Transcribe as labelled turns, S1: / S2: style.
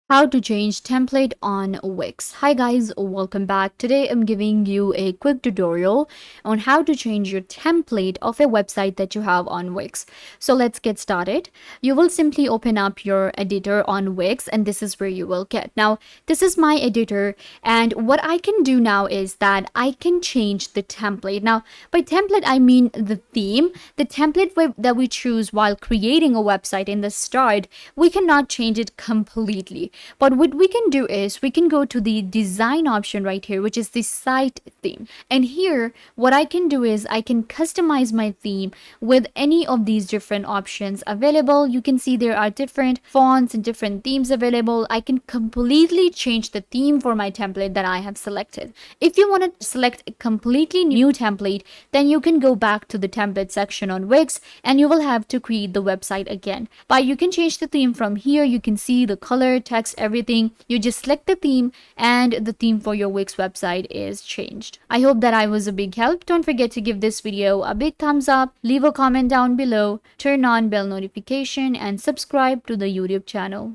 S1: How to change template on Wix. Hi guys, welcome back. Today I'm giving you a quick tutorial on how to change your template of a website that you have on Wix. So let's get started. You will simply open up your editor on Wix and this is where you will get. Now, this is my editor and what I can do now is that I can change the template. Now, by template I mean the theme. The template that we choose while creating a website in the start, we cannot change it completely. But what we can do is we can go to the design option right here, which is the site theme. And here, what I can do is I can customize my theme with any of these different options available. You can see there are different fonts and different themes available. I can completely change the theme for my template that I have selected. If you want to select a completely new template, then you can go back to the template section on Wix and you will have to create the website again. But you can change the theme from here. You can see the color, text, everything. You just select the theme and the theme for your Wix website is changed. I hope that I was a big help. Don't forget to give this video a big thumbs up, leave a comment down below, turn on bell notification and subscribe to the YouTube channel.